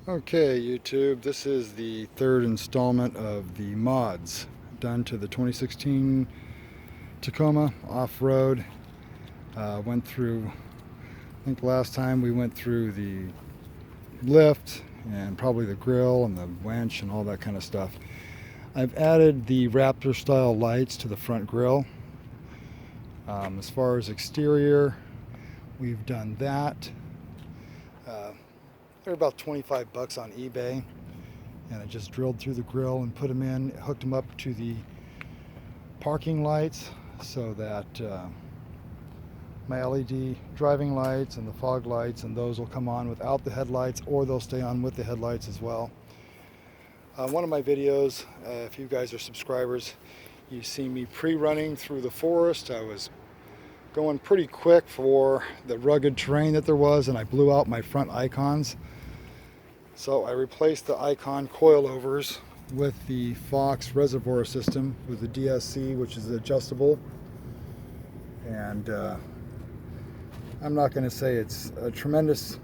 Okay, YouTube, this is the third installment of the mods done to the 2016 Tacoma off-road. Went through, I think last time we went through the lift and probably the grill and the winch and all that kind of stuff. I've added the Raptor style lights to the front grill. As far as exterior, we've done that. They're about 25 bucks on eBay, and I just drilled through the grill and put them in, hooked them up to the parking lights so that my LED driving lights and the fog lights and those will come on without the headlights, or they'll stay on with the headlights as well. One of my videos, if you guys are subscribers, you see me pre-running through the forest. I was going pretty quick for the rugged terrain that there was, and I blew out my front icons. So I replaced the icon coilovers with the Fox reservoir system with the DSC, which is adjustable. And I'm not going to say it's a tremendous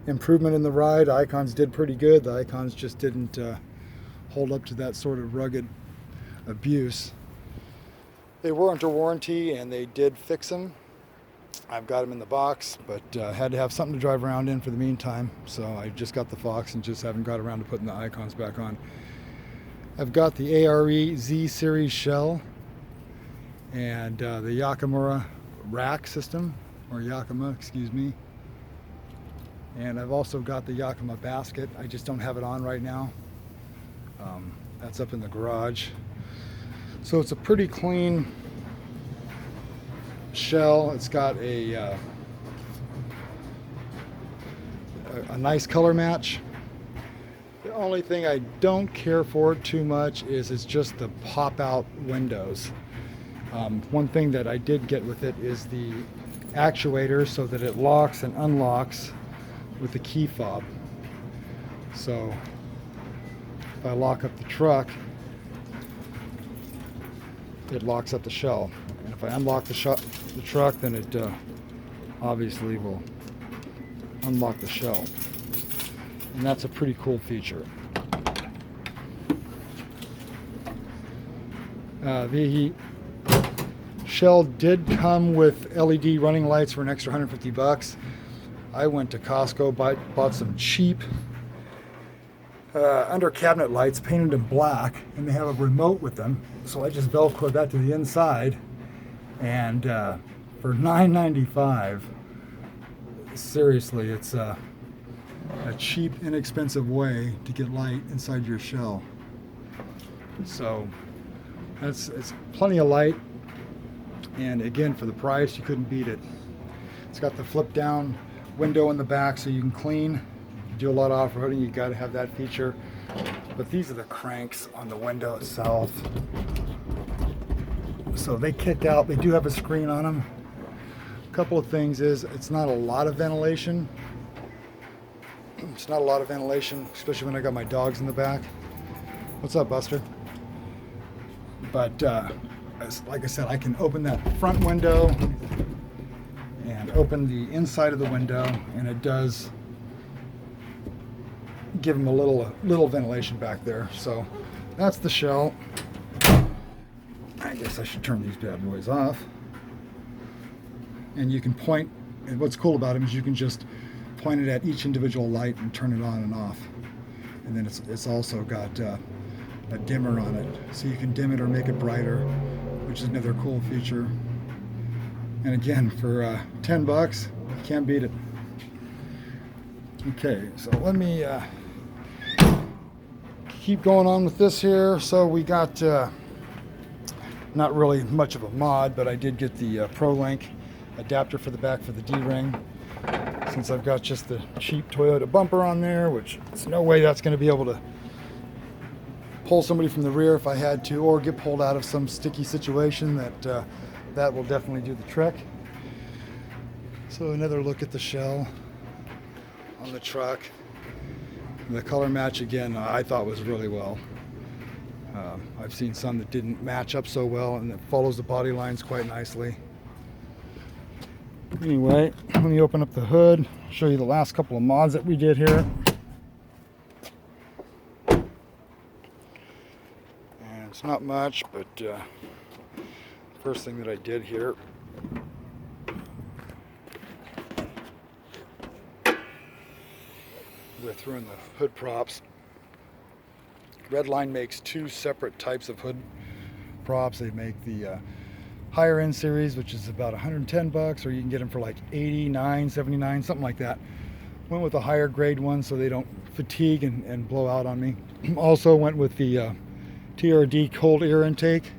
improvement in the ride. Icons did pretty good. The icons just didn't hold up to that sort of rugged abuse. They were under warranty and they did fix them. I've got them in the box, but had to have something to drive around in for the meantime, so I just got the Fox and just haven't got around to putting the icons back on. I've got the ARE Z series shell and the Yakima rack system, or Yakima, excuse me. And I've also got the Yakima basket. I just don't have it on right now. That's up in the garage. So it's a pretty clean shell. It's got a nice color match. The only thing I don't care for too much is it's just the pop out windows. One thing that I did get with it is the actuator so that it locks and unlocks with the key fob. So if I lock up the truck, it locks up the shell. And if I unlock the truck, then it obviously will unlock the shell. And that's a pretty cool feature. The shell did come with LED running lights for an extra 150 bucks. I went to Costco, bought some cheap under cabinet lights, painted them black, and they have a remote with them. So I just Velcroed that to the inside, and for $9.95, seriously, it's a cheap, inexpensive way to get light inside your shell. So it's plenty of light, and again, for the price, you couldn't beat it. It's got the flip down window in the back so you can clean. You do a lot of off-roading, you got to have that feature. But these are the cranks on the window itself. So they kick out. They do have a screen on them. A couple of things is it's not a lot of ventilation. It's not a lot of ventilation, especially when I got my dogs in the back. What's up, Buster? But like I said, I can open that front window and open the inside of the window, and it does give them a little ventilation back there. So that's the shell. I guess I should turn these bad boys off. And you can point, and what's cool about them is you can just point it at each individual light and turn it on and off. And then it's also got a dimmer on it, so you can dim it or make it brighter, which is another cool feature. And again, for 10 bucks, you can't beat it. Okay, so let me keep going on with this here. So we got not really much of a mod, but I did get the ProLink adapter for the back for the D-ring, since I've got just the cheap Toyota bumper on there, which there's no way that's going to be able to pull somebody from the rear if I had to, or get pulled out of some sticky situation. That will definitely do the trick. So another look at the shell on the truck. The color match, again, I thought was really well. I've seen some that didn't match up so well, and it follows the body lines quite nicely. Anyway, let me open up the hood, show you the last couple of mods that we did here. It's not much, but first thing that I did here, we're throwing the hood props. Redline makes two separate types of hood props. They make the higher end series, which is about 110 bucks, or you can get them for like 89, 79, something like that. Went with a higher grade one so they don't fatigue and blow out on me. Also went with the Trd Cold Air Intake.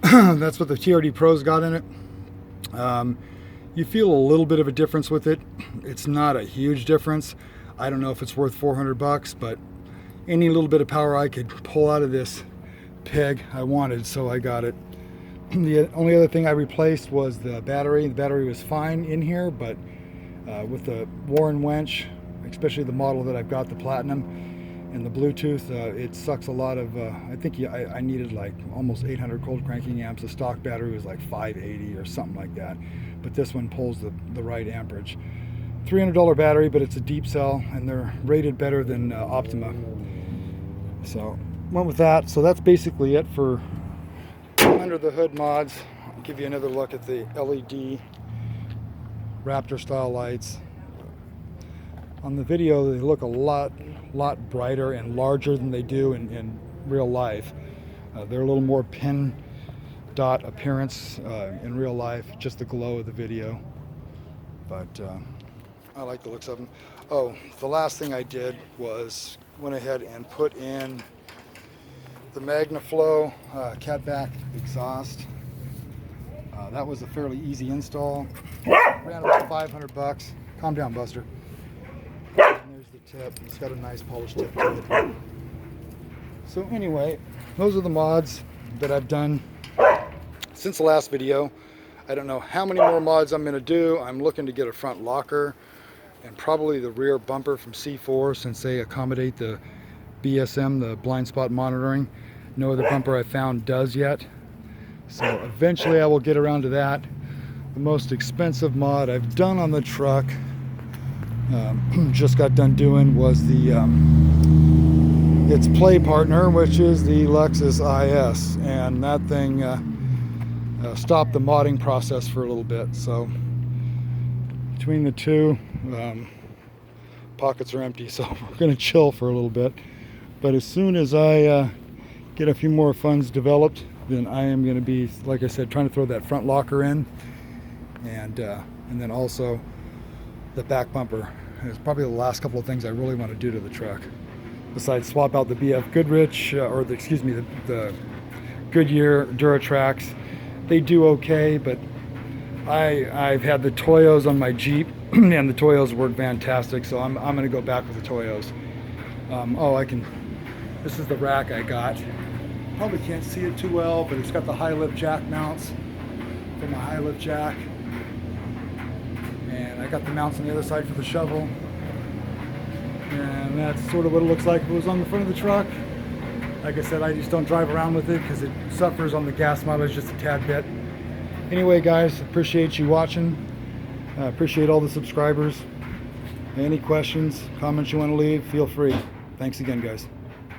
That's what the TRD Pros got in it. You feel a little bit of a difference with it. It's not a huge difference. I don't know if it's worth 400 bucks, but any little bit of power I could pull out of this pig I wanted, so I got it. The only other thing I replaced was the battery. The battery was fine in here, but with the Warren Wench, especially the model that I've got, the Platinum, and the Bluetooth, it sucks a lot of, I think I needed like almost 800 cold cranking amps. The stock battery was like 580 or something like that, but this one pulls the right amperage. $300 battery, but it's a deep cell, and they're rated better than Optima. So went with that. So that's basically it for under the hood mods. I'll give you another look at the LED Raptor style lights. On the video they look a lot brighter and larger than they do in real life. They're a little more pin dot appearance in real life, just the glow of the video, but I like the looks of them. Oh, the last thing I did was went ahead and put in the Magnaflow Catback exhaust. That was a fairly easy install. Ran about 500 bucks. Calm down, Buster. And there's the tip. It's got a nice polished tip to it. So anyway, those are the mods that I've done since the last video. I don't know how many more mods I'm going to do. I'm looking to get a front locker and probably the rear bumper from C4, since they accommodate the BSM, the blind spot monitoring. No other bumper I found does yet. So eventually I will get around to that. The most expensive mod I've done on the truck, just got done doing, was the its play partner, which is the Lexus IS, and that thing stopped the modding process for a little bit. So between the two, pockets are empty, so we're going to chill for a little bit. But as soon as I get a few more funds developed, then I am going to be, like I said, trying to throw that front locker in, and then also the back bumper. It's probably the last couple of things I really want to do to the truck, besides swap out the BF Goodrich, the Goodyear Duratrax. They do okay, but I've had the Toyos on my Jeep, and the Toyos work fantastic, so I'm going to go back with the Toyos. This is the rack I got. Probably can't see it too well, but it's got the high lift jack mounts for my high lift jack. And I got the mounts on the other side for the shovel. And that's sort of what it looks like if it was on the front of the truck. Like I said, I just don't drive around with it because it suffers on the gas mileage just a tad bit. Anyway, guys, appreciate you watching. Appreciate all the subscribers. Any questions, comments you want to leave, feel free. Thanks again, guys.